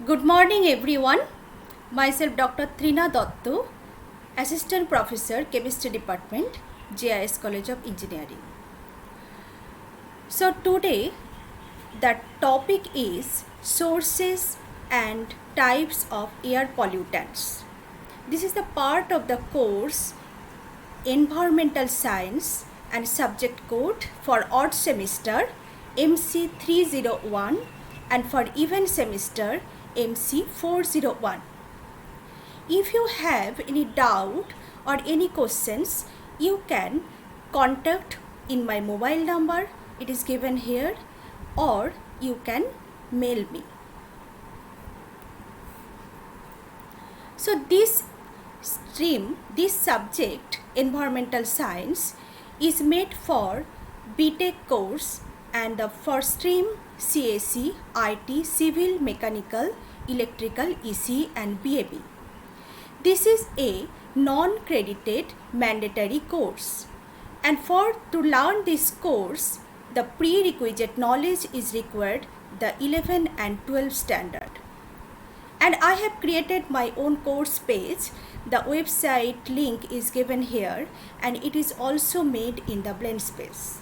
Good morning, everyone. Myself, Dr. Trina Dotto, Assistant Professor, Chemistry Department, JIS College of Engineering. So, today the topic is sources and types of air pollutants. This is the part of the course Environmental Science and subject code for odd semester MC 301 and for even semester MC 401. If you have any doubt or any questions, you can contact in my mobile number, it is given here, or you can mail me. So this subject, environmental science, is made for BTech course and the first stream CAC, IT, Civil, Mechanical, Electrical, EC and BAB. This is a non-credited mandatory course, and to learn this course, the prerequisite knowledge is required, the 11 and 12 standard. And I have created my own course page. The website link is given here and it is also made in the blank space.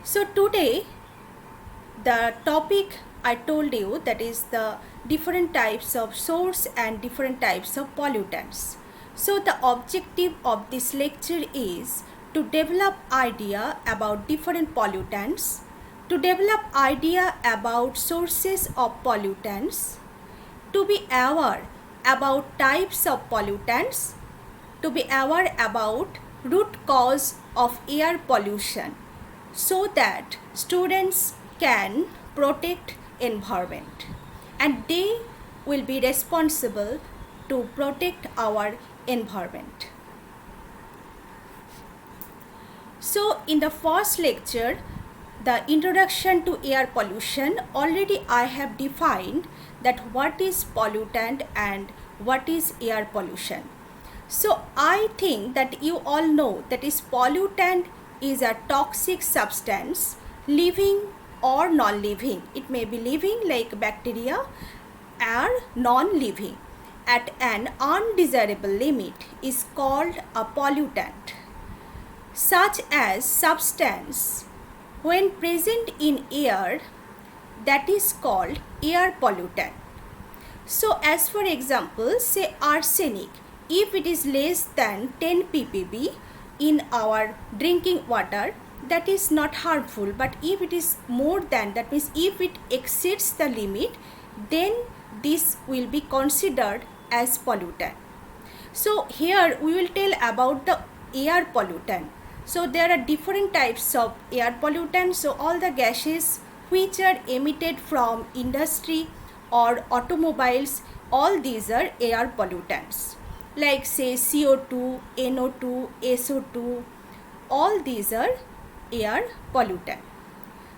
So today the topic I told you, that is the different types of source and different types of pollutants. So the objective of this lecture is to develop idea about different pollutants, to develop idea about sources of pollutants, to be aware about types of pollutants, to be aware about root cause of air pollution, so that students can protect environment and they will be responsible to protect our environment. So in the first lecture, the introduction to air pollution, already I have defined that what is pollutant and what is air pollution. So I think that you all know that is pollutant is a toxic substance, living or non-living. It may be living like bacteria or non-living at an undesirable limit is called a pollutant. Such as substance when present in air, that is called air pollutant. So as for example, say arsenic, if it is less than 10 ppb in our drinking water, that is not harmful, but if it is more than, that means if it exceeds the limit, then this will be considered as pollutant. So here we will tell about the air pollutant. So there are different types of air pollutants. So all the gases which are emitted from industry or automobiles, all these are air pollutants. Like say CO2, NO2, SO2, all these are air pollutant.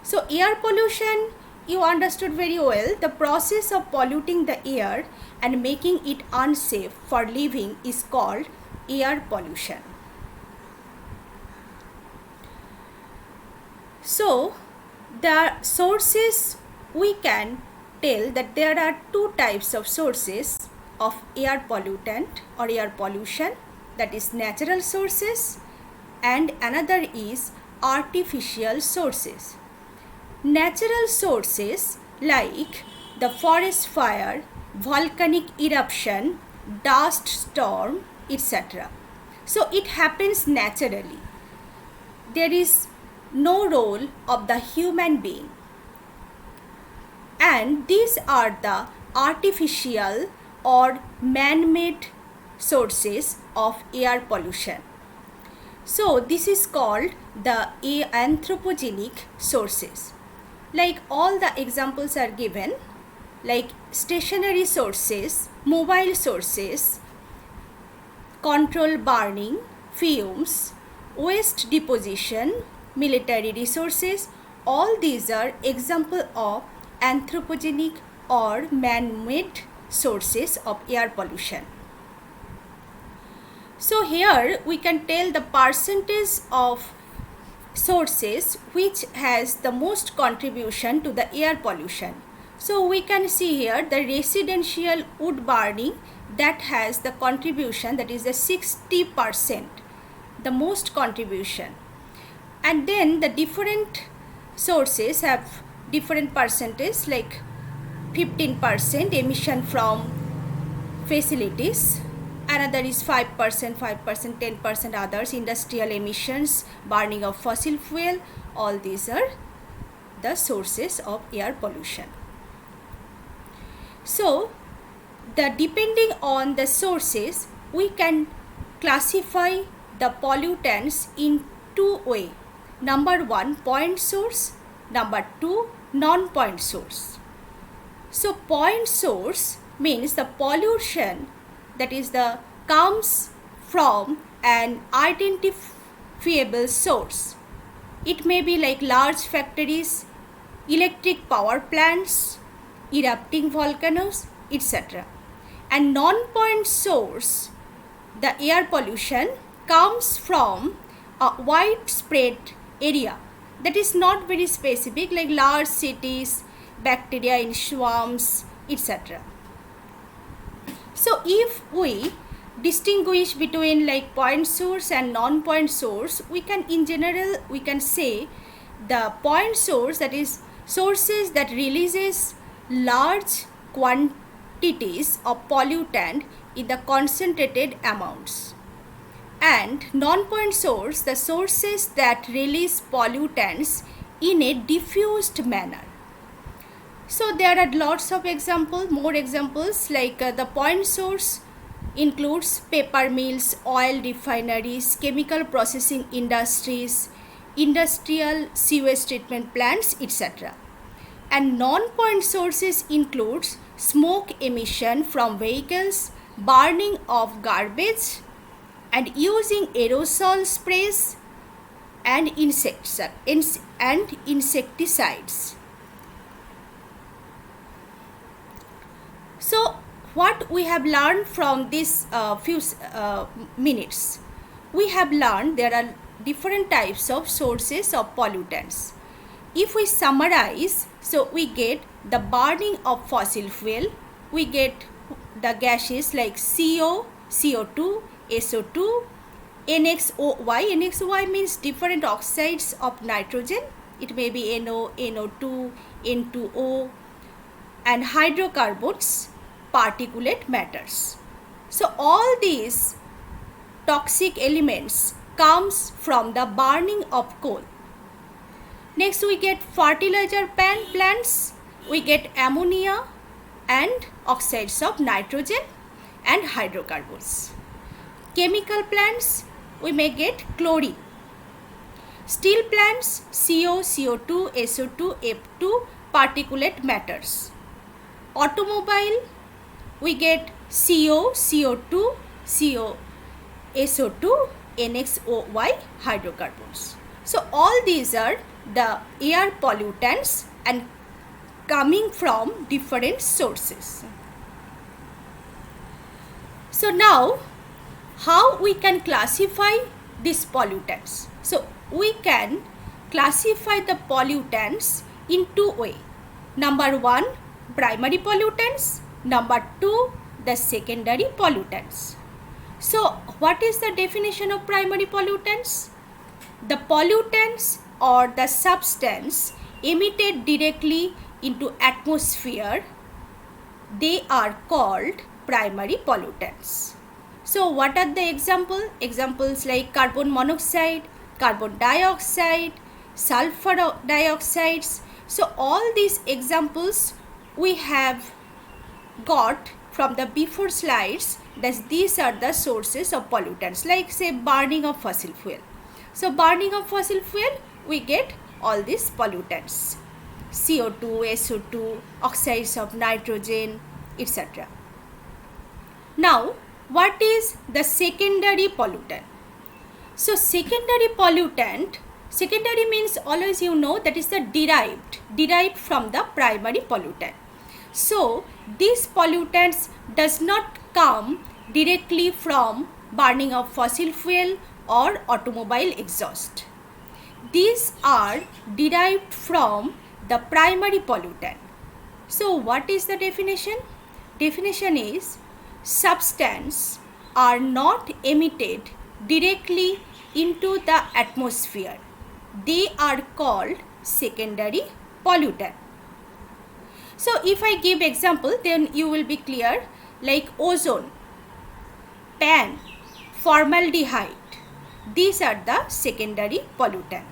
So air pollution, you understood very well, the process of polluting the air and making it unsafe for living is called air pollution. So the sources, we can tell that there are two types of sources of air pollutant or air pollution, that is natural sources and another is artificial sources. Natural sources like the forest fire, volcanic eruption, dust storm, etc. So it happens naturally. There is no role of the human being. And these are the artificial or man-made sources of air pollution. So this is called the anthropogenic sources. Like all the examples are given, like stationary sources, mobile sources, control burning, fumes, waste deposition, military resources, all these are example of anthropogenic or man-made sources of air pollution. So here we can tell the percentage of sources which has the most contribution to the air pollution. So we can see here the residential wood burning that has the contribution, that is the 60%, the most contribution. And then the different sources have different percentage, like 15% emission from facilities, another is 5%, 10%, others industrial emissions, burning of fossil fuel. All these are the sources of air pollution. So depending on the sources, we can classify the pollutants in two ways. Number one, point source. Number two, non-point source. So point source means the pollution that is comes from an identifiable source. It may be like large factories, electric power plants, erupting volcanoes, etc. And non-point source, the air pollution comes from a widespread area that is not very specific, like large cities, bacteria in swamps, etc. So if we distinguish between like point source and non-point source, we can in general we can say the point source, that is sources that releases large quantities of pollutant in the concentrated amounts, and non-point source, the sources that release pollutants in a diffused manner. So there are lots of examples, more examples, like the point source includes paper mills, oil refineries, chemical processing industries, industrial sewage treatment plants, etc. And non-point sources includes smoke emission from vehicles, burning of garbage, and using aerosol sprays and insecticides. So what we have learned from this few minutes, we have learned there are different types of sources of pollutants. If we summarize, so we get the burning of fossil fuel, we get the gases like CO, CO2, SO2, NXOY. NXOY means different oxides of nitrogen. It may be NO, NO2, N2O, and hydrocarbons, particulate matters. So all these toxic elements comes from the burning of coal. Next we get fertilizer plants, we get ammonia and oxides of nitrogen and hydrocarbons. Chemical plants, we may get chlorine. Steel plants, CO, CO2, SO2, F2, particulate matters. Automobile, we get CO, CO2, CO, SO2, NXOY, hydrocarbons. So all these are the air pollutants and coming from different sources. So now, how we can classify these pollutants? So we can classify the pollutants in two ways. Number one, primary pollutants. Number two, the secondary pollutants. So what is the definition of primary pollutants? The pollutants or the substance emitted directly into atmosphere, they are called primary pollutants. So what are the examples like carbon monoxide, carbon dioxide, sulfur dioxides. So all these examples we have got from the before slides, that these are the sources of pollutants, like say burning of fossil fuel. So burning of fossil fuel, we get all these pollutants, CO2, SO2, oxides of nitrogen, etc. Now what is the secondary pollutant? So secondary pollutant, secondary means always you know that is the derived from the primary pollutant. So these pollutants does not come directly from burning of fossil fuel or automobile exhaust. these are derived from the primary pollutant. So what is the definition? Definition is substances are not emitted directly into the atmosphere. They are called secondary pollutant. So if I give example, then you will be clear, like ozone, pan, formaldehyde. These are the secondary pollutant.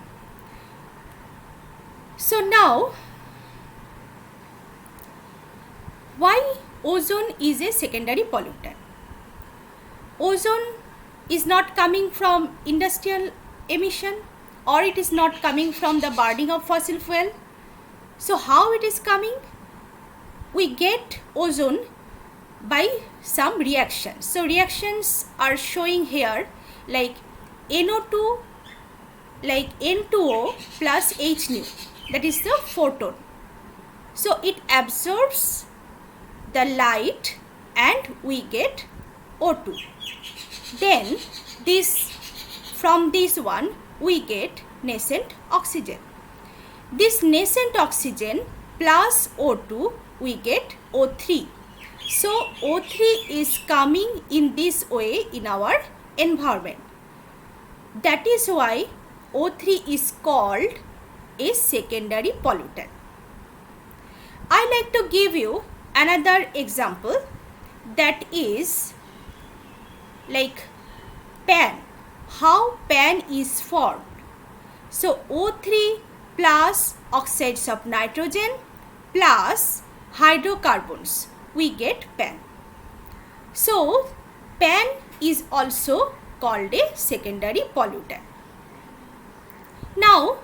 So now, why ozone is a secondary pollutant? Ozone is not coming from industrial emission, or it is not coming from the burning of fossil fuel. So how it is coming? We get ozone by some reactions. So reactions are showing here, like NO2, like N2O plus H nu, that is the photon. So it absorbs the light and we get O2. Then from this one we get nascent oxygen. This nascent oxygen plus O2 we get O3. So O3 is coming in this way in our environment. That is why O3 is called a secondary pollutant. I like to give you another example, that is like pan. How pan is formed? So O3 plus oxides of nitrogen plus hydrocarbons, we get pan. So pan is also called a secondary pollutant. Now,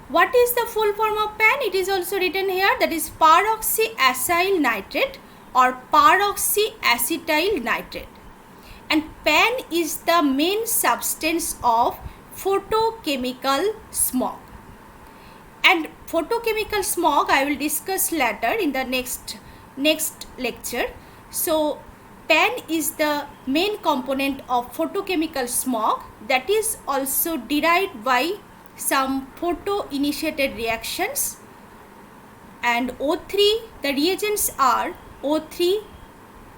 what is the full form of pan? It is also written here, that is peroxyacyl nitrate or peroxyacetyl nitrate. And pan is the main substance of photochemical smog. And photochemical smog I will discuss later in the next lecture. So pan is the main component of photochemical smog, that is also derived by some photo-initiated reactions. And O3, the reagents are O3,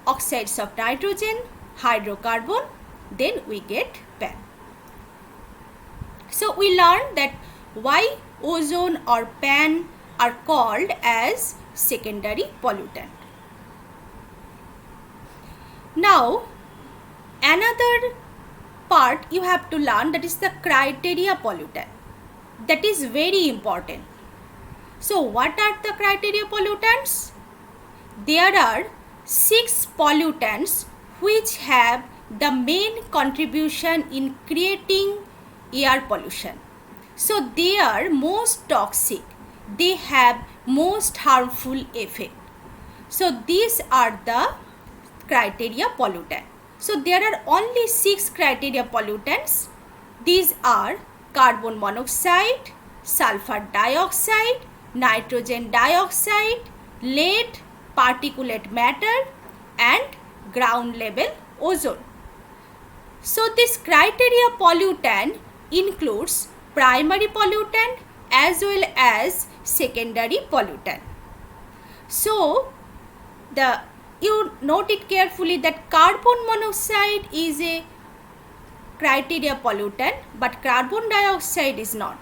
oxides of nitrogen, hydrocarbon, then we get pan. So we learned that why ozone or pan are called as secondary pollutant. Now another part you have to learn, that is the criteria pollutant. That is very important. So what are the criteria pollutants? There are 6 pollutants which have the main contribution in creating air pollution. So they are most toxic, they have most harmful effect. So these are the criteria pollutant. So there are only 6 criteria pollutants. These are carbon monoxide, sulfur dioxide, nitrogen dioxide, lead, particulate matter and ground level ozone. So this criteria pollutant includes primary pollutant as well as secondary pollutant. So you note it carefully that carbon monoxide is a criteria pollutant, but carbon dioxide is not.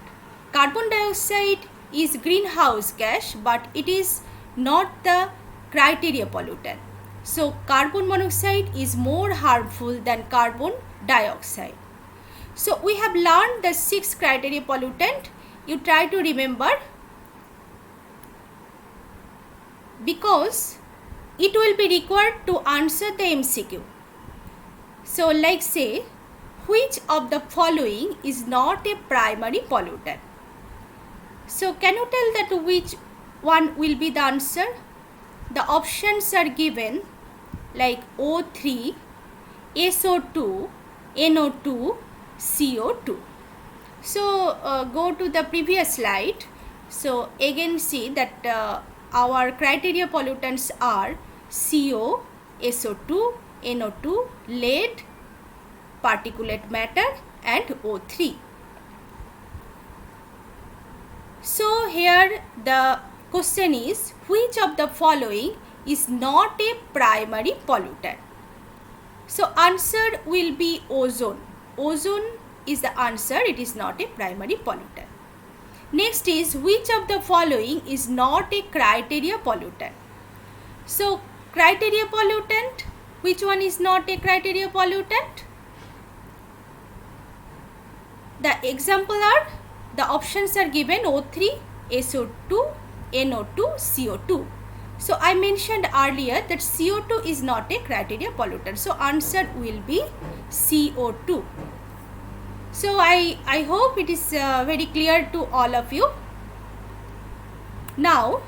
Carbon dioxide is greenhouse gas, but it is not the criteria pollutant. So carbon monoxide is more harmful than carbon dioxide. So we have learned the 6 criteria pollutant. You try to remember, because it will be required to answer the MCQ. So like say, which of the following is not a primary pollutant? So can you tell that which one will be the answer? The options are given like O3, SO2, NO2, CO2. So go to the previous slide. So again see that our criteria pollutants are CO, SO2, NO2, lead, particulate matter and O3. So here the question is, which of the following is not a primary pollutant? So answer will be ozone. Ozone is the answer, it is not a primary pollutant. Next is, which of the following is not a criteria pollutant? So criteria pollutant, which one is not a criteria pollutant? The example are, the options are given O3, SO2, NO2, CO2. So I mentioned earlier that CO2 is not a criteria pollutant. So answer will be CO2. So I hope it is very clear to all of you. Now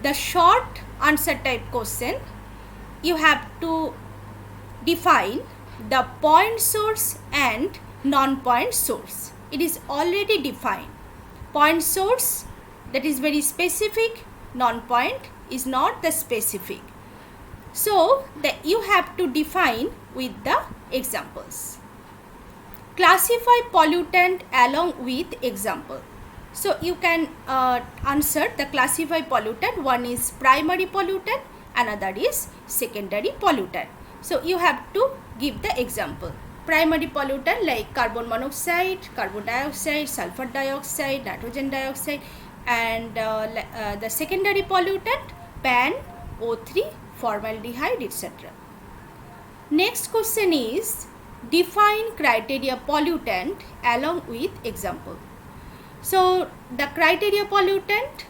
the short answer type question, you have to define the point source and non-point source. It is already defined. Point source, that is very specific, non-point is not the specific. So you have to define with the examples. Classify pollutant along with example. So you can answer the classify pollutant. One is primary pollutant, another is secondary pollutant. So you have to give the example. Primary pollutant like carbon monoxide, carbon dioxide, sulfur dioxide, nitrogen dioxide, and the secondary pollutant PAN, O3, formaldehyde, etc. Next question is, define criteria pollutant along with example. So the criteria pollutant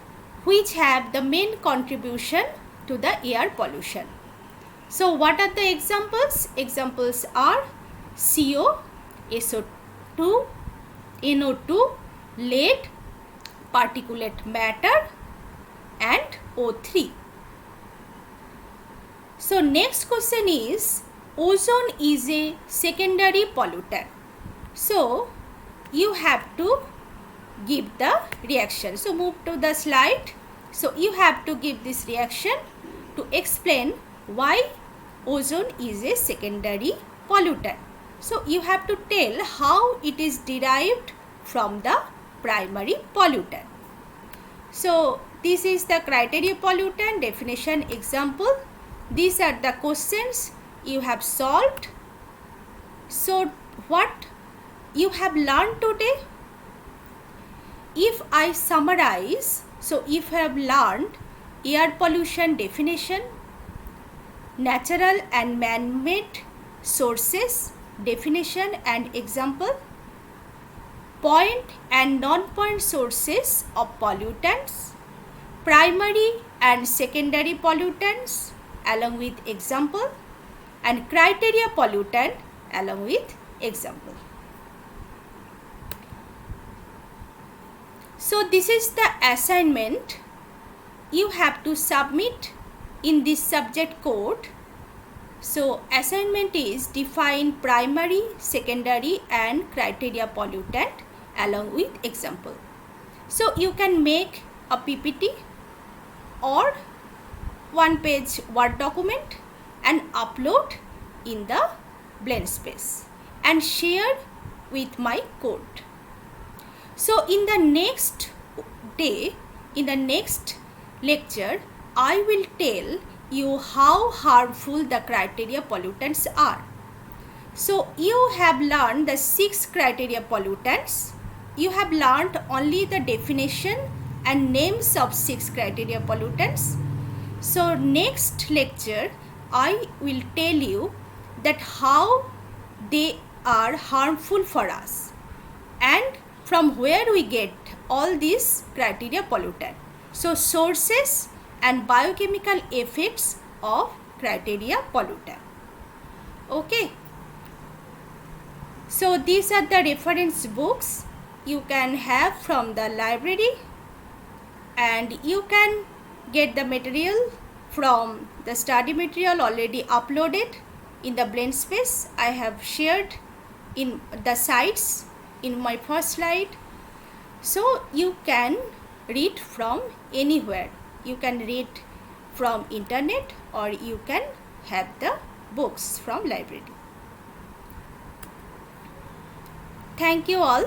which have the main contribution to the air pollution. So what are the examples? Examples are CO, SO2, NO2, lead, particulate matter, and O3. So next question is, ozone is a secondary pollutant. So you have to give the reaction. So move to the slide. So you have to give this reaction to explain why ozone is a secondary pollutant. So you have to tell how it is derived from the primary pollutant. So this is the criteria pollutant, definition, example. These are the questions you have solved. So what you have learned today? If I summarize, so if you have learned air pollution definition, natural and man-made sources definition and example, point and non-point sources of pollutants, primary and secondary pollutants along with example, and criteria pollutant along with example. So this is the assignment you have to submit in this subject code. So assignment is define primary, secondary and criteria pollutant along with example. So you can make a PPT or one page Word document and upload in the BlendSpace and share with my code. So in the next day, in the next lecture, I will tell you how harmful the criteria pollutants are. So you have learned the 6 criteria pollutants. You have learned only the definition and names of 6 criteria pollutants. So next lecture, I will tell you that how they are harmful for us and from where we get all these criteria pollutant. So sources and biochemical effects of criteria pollutant. Okay. So these are the reference books you can have from the library, and you can get the material from the study material already uploaded in the BlendSpace. I have shared in the sites in my first slide. So you can read from anywhere. You can read from internet or you can have the books from library. Thank you all.